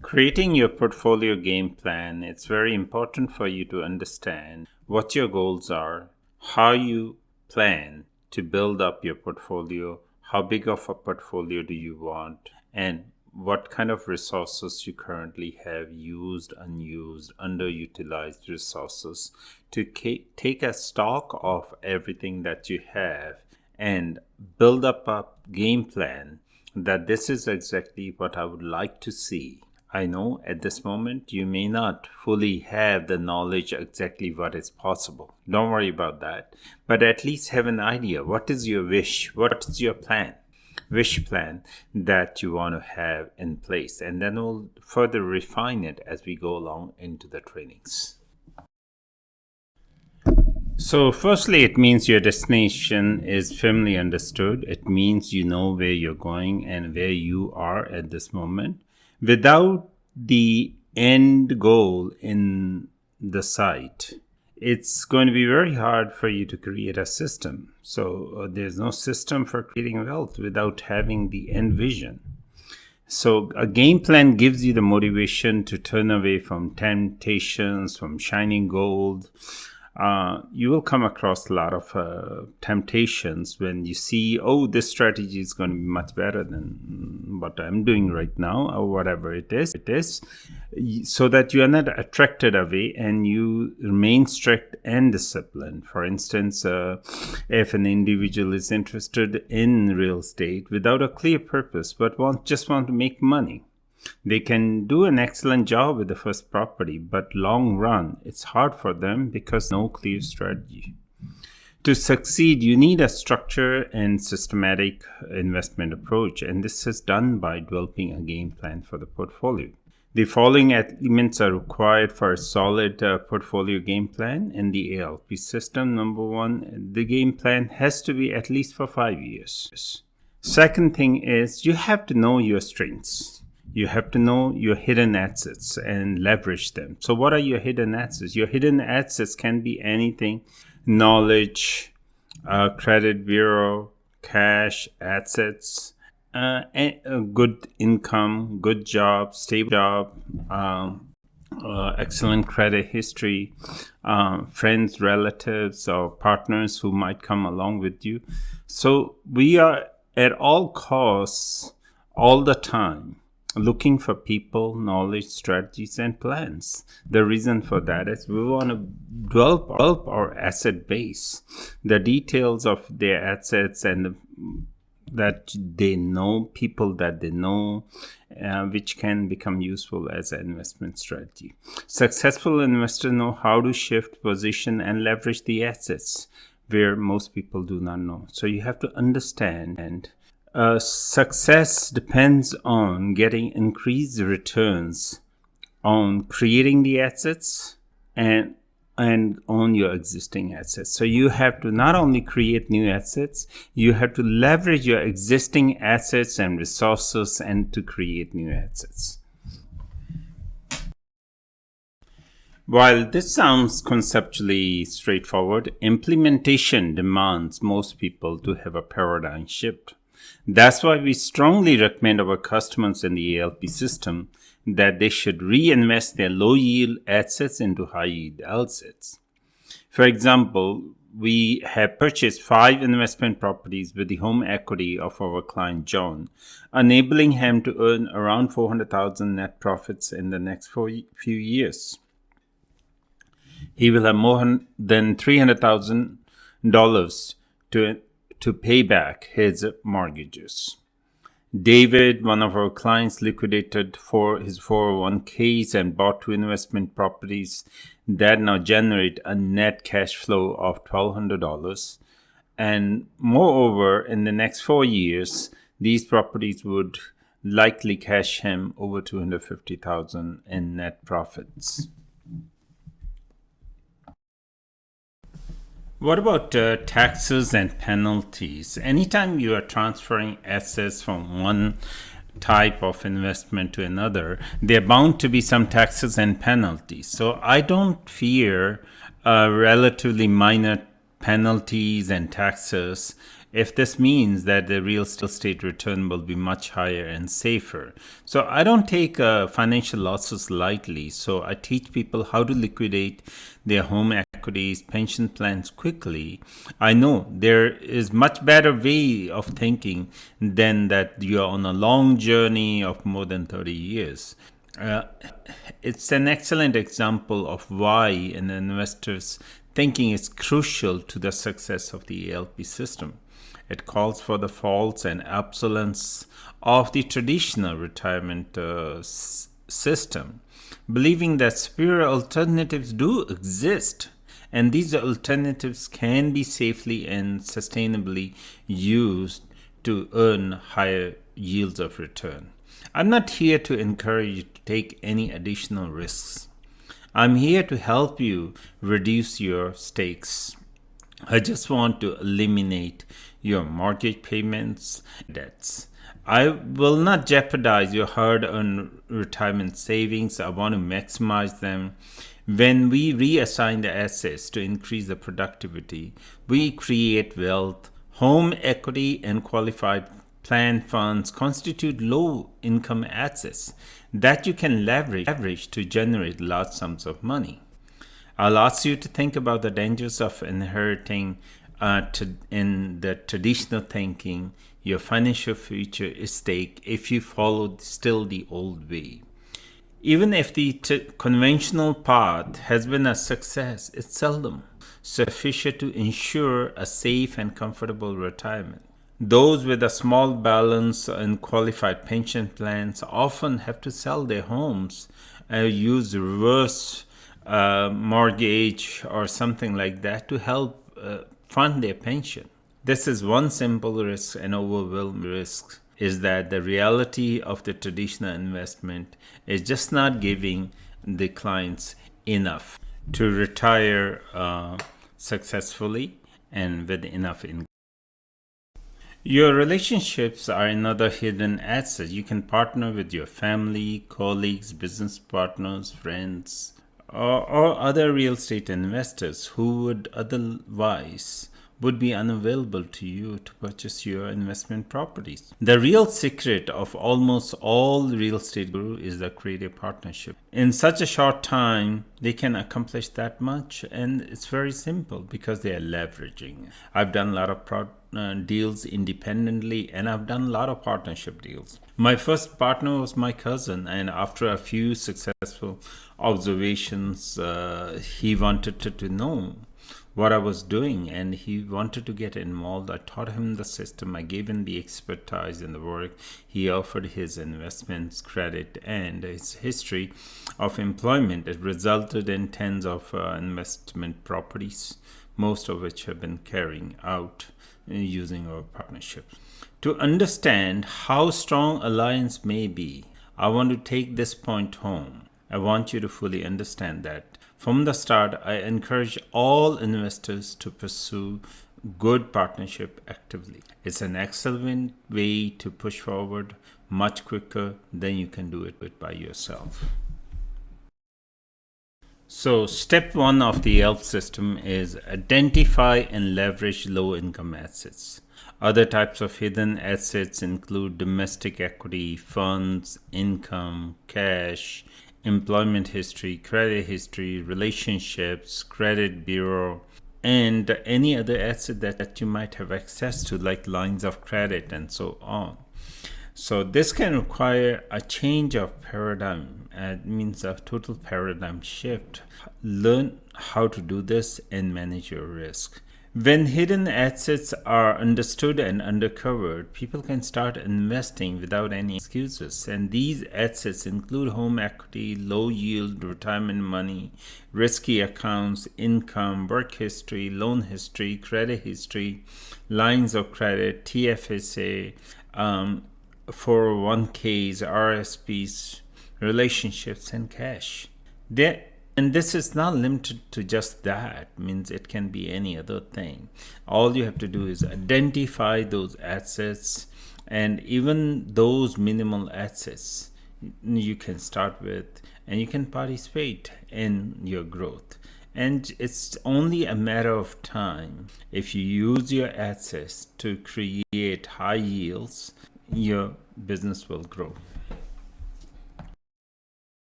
Creating your portfolio game plan, it's very important for you to understand what your goals are, how you plan to build up your portfolio, how big of a portfolio do you want, and what kind of resources you currently have used, unused, underutilized resources to take a stock of everything that you have and build up a game plan that this is exactly what I would like to see. I know at this moment you may not fully have the knowledge exactly what is possible. Don't worry about that. But at least have an idea. What is your wish? What is your plan? Wish plan that you want to have in place. And then we'll further refine it as we go along into the trainings. So firstly, it means your destination is firmly understood. It means you know where you're going and where you are at this moment. Without the end goal in the sight, it's going to be very hard for you to create a system. So there's no system for creating wealth without having the end vision. So a game plan gives you the motivation to turn away from temptations, from shining gold. You will come across a lot of temptations when you see, oh, this strategy is going to be much better than what I'm doing right now, or whatever it is, so that you are not attracted away and you remain strict and disciplined. For instance, if an individual is interested in real estate without a clear purpose, but just want to make money, they can do an excellent job with the first property, but long run, it's hard for them because no clear strategy. To succeed, you need a structure and systematic investment approach, and this is done by developing a game plan for the portfolio. The following elements are required for a solid portfolio game plan in the ALP system. Number one, the game plan has to be at least for 5 years. Second thing is you have to know your strengths. You have to know your hidden assets and leverage them. So what are your hidden assets? Your hidden assets can be anything: knowledge, credit bureau, cash, assets, good income, good job, stable job, excellent credit history, friends, relatives, or partners who might come along with you. So we are at all costs, all the time, looking for people, knowledge, strategies, and plans. The reason for that is we want to develop our asset base, the details of their assets and that they know, people that they know, which can become useful as an investment strategy. Successful investors know how to shift, position, and leverage the assets where most people do not know. So you have to understand, and success depends on getting increased returns on creating the assets and on your existing assets. So you have to not only create new assets, you have to leverage your existing assets and resources and to create new assets. While this sounds conceptually straightforward, implementation demands most people to have a paradigm shift. That's why we strongly recommend our customers in the ALP system that they should reinvest their low-yield assets into high-yield assets. For example, we have purchased 5 investment properties with the home equity of our client John, enabling him to earn around $400,000 net profits in the next few years. He will have more than $300,000 to pay back his mortgages. David, one of our clients, liquidated for his 401ks and bought 2 investment properties that now generate a net cash flow of $1,200. And moreover, in the next 4 years, these properties would likely cash him over $250,000 in net profits. What about taxes and penalties? Anytime you are transferring assets from one type of investment to another, there are bound to be some taxes and penalties. So I don't fear relatively minor penalties and taxes if this means that the real estate return will be much higher and safer. So I don't take financial losses lightly. So I teach people how to liquidate their home equities, pension plans quickly. I know there is much better way of thinking than that you are on a long journey of more than 30 years. Uh, it's an excellent example of why an investor's thinking is crucial to the success of the ALP system. It calls for the faults and obsolescence of the traditional retirement system, believing that superior alternatives do exist, and these alternatives can be safely and sustainably used to earn higher yields of return. I'm not here to encourage you to take any additional risks. I'm here to help you reduce your stakes. I just want to eliminate your mortgage payments, debts. I will not jeopardize your hard-earned retirement savings. I want to maximize them. When we reassign the assets to increase the productivity, we create wealth. Home equity and qualified plan funds constitute low-income assets that you can leverage to generate large sums of money. I'll ask you to think about the dangers of inheriting in the traditional thinking. Your financial future is stake if you follow still the old way. Even if the conventional path has been a success, it's seldom sufficient to ensure a safe and comfortable retirement. Those with a small balance and qualified pension plans often have to sell their homes, use reverse mortgage or something like that to help fund their pension. This is one simple risk, and overwhelming risk is that the reality of the traditional investment is just not giving the clients enough to retire successfully and with enough income. Your relationships are another hidden asset. You can partner with your family, colleagues, business partners, friends, or other real estate investors who would otherwise would be unavailable to you to purchase your investment properties. The real secret of almost all real estate guru is the creative partnership. In such a short time, they can accomplish that much, and it's very simple because they are leveraging. I've done a lot of deals independently, and I've done a lot of partnership deals. My first partner was my cousin, and after a few successful observations, he wanted to know what I was doing, and he wanted to get involved. I taught him the system. I gave him the expertise in the work. He offered his investments, credit, and his history of employment. It resulted in tens of investment properties, most of which have been carrying out using our partnerships. To understand how strong alliance may be, I want to take this point home. I want you to fully understand that from the start, I encourage all investors to pursue good partnership actively. It's an excellent way to push forward much quicker than you can do it by yourself. So step 1 of the ALP system is identify and leverage low-income assets. Other types of hidden assets include domestic equity, funds, income, cash, employment history, credit history, relationships, credit bureau, and any other asset that you might have access to, like lines of credit and so on. So this can require a change of paradigm. It means a total paradigm shift. Learn how to do this and manage your risk. When hidden assets are understood and uncovered, people can start investing without any excuses. And these assets include home equity, low yield retirement money, risky accounts, income, work history, loan history, credit history, lines of credit, TFSA, 401ks, RSPs, relationships, and cash. And this is not limited to just that. It means it can be any other thing. All you have to do is identify those assets, and even those minimal assets you can start with, and you can participate in your growth. And it's only a matter of time. If you use your assets to create high yields, your business will grow.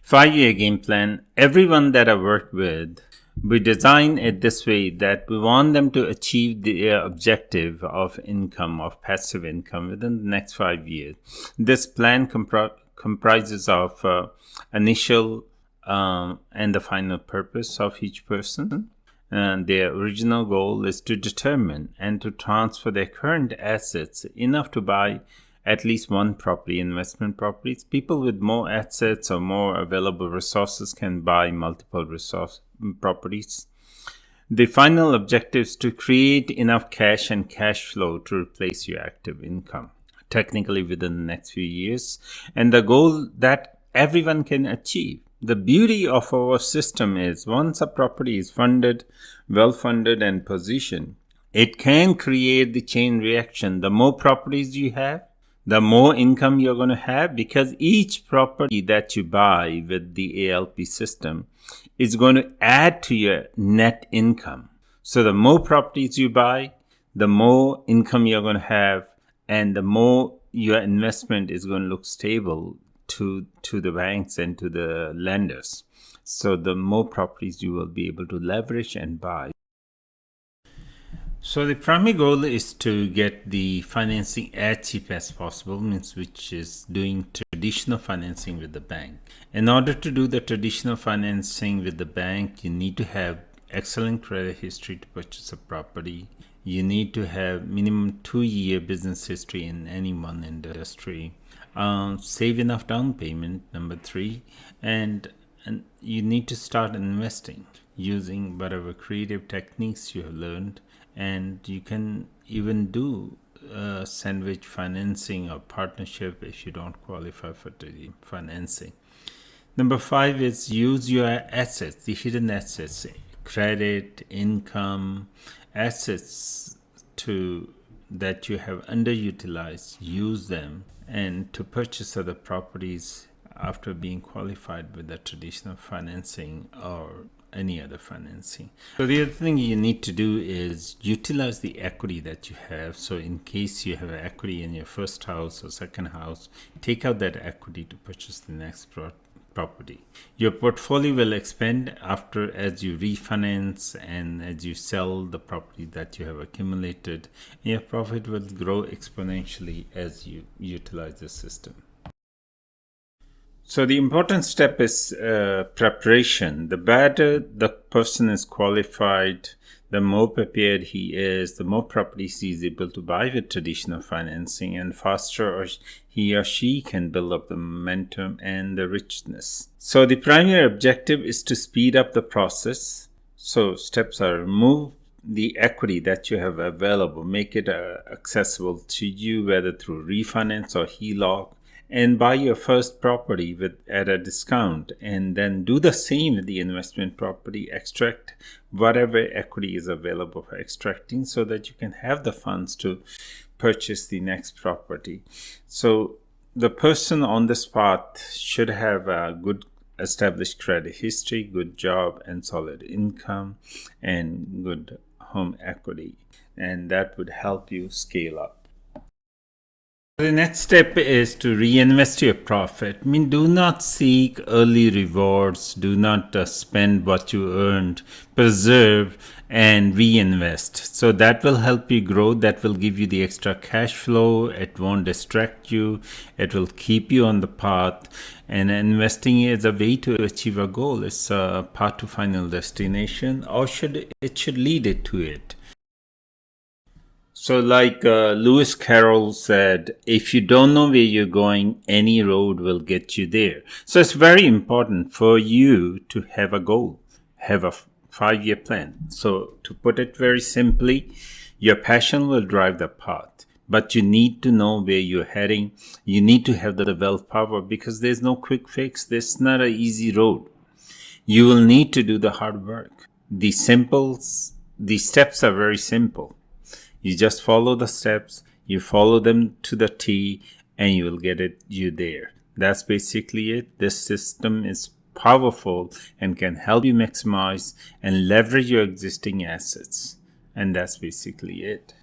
5-year game plan. Everyone that I work with, we design it this way that we want them to achieve their objective of income, of passive income within the next 5 years. This plan comprises of initial and the final purpose of each person. And their original goal is to determine and to transfer their current assets enough to buy at least one property, investment properties. People with more assets or more available resources can buy multiple properties. The final objective is to create enough cash and cash flow to replace your active income, technically within the next few years, and the goal that everyone can achieve. The beauty of our system is once a property is funded, well funded and positioned, it can create the chain reaction. The more properties you have, the more income you're going to have, because each property that you buy with the ALP system is going to add to your net income. So the more properties you buy, the more income you're going to have, and the more your investment is going to look stable to the banks and to the lenders. So the more properties you will be able to leverage and buy. So the primary goal is to get the financing as cheap as possible, which is doing traditional financing with the bank. In order to do the traditional financing with the bank, you need to have excellent credit history to purchase a property. You need to have minimum 2-year business history in any one industry. Save enough down payment, number 3, and you need to start investing using whatever creative techniques you have learned. And you can even do sandwich financing or partnership if you don't qualify for the financing. Number 5 is use your assets, the hidden assets, credit, income, assets that you have underutilized. Use them and to purchase other properties after being qualified with the traditional financing or any other financing. So the other thing you need to do is utilize the equity that you have. So in case you have equity in your first house or second house, take out that equity to purchase the next property. Your portfolio will expand as you refinance and as you sell the property that you have accumulated. And your profit will grow exponentially as you utilize the system. So the important step is preparation. The better the person is qualified, the more prepared he is, the more properties he is able to buy with traditional financing, and faster he or she can build up the momentum and the richness. So the primary objective is to speed up the process. So steps are remove the equity that you have available, make it accessible to you, whether through refinance or HELOC, and buy your first property at a discount, and then do the same with the investment property. Extract whatever equity is available for extracting so that you can have the funds to purchase the next property. So the person on this path should have a good established credit history, good job and solid income, and good home equity, and that would help you scale up. The next step is to reinvest your profit. Do not seek early rewards. Do not spend what you earned. Preserve and reinvest. So that will help you grow. That will give you the extra cash flow. It won't distract you. It will keep you on the path. And investing is a way to achieve a goal. It's a path to final destination, or it should lead it to it. So like Lewis Carroll said, if you don't know where you're going, any road will get you there. So it's very important for you to have a goal, have a 5-year plan. So to put it very simply, your passion will drive the path, but you need to know where you're heading. You need to have the willpower, because there's no quick fix. There's not an easy road. You will need to do the hard work. The steps are very simple. You just follow the steps, you follow them to the T, and you will get you there. That's basically it. This system is powerful and can help you maximize and leverage your existing assets. And that's basically it.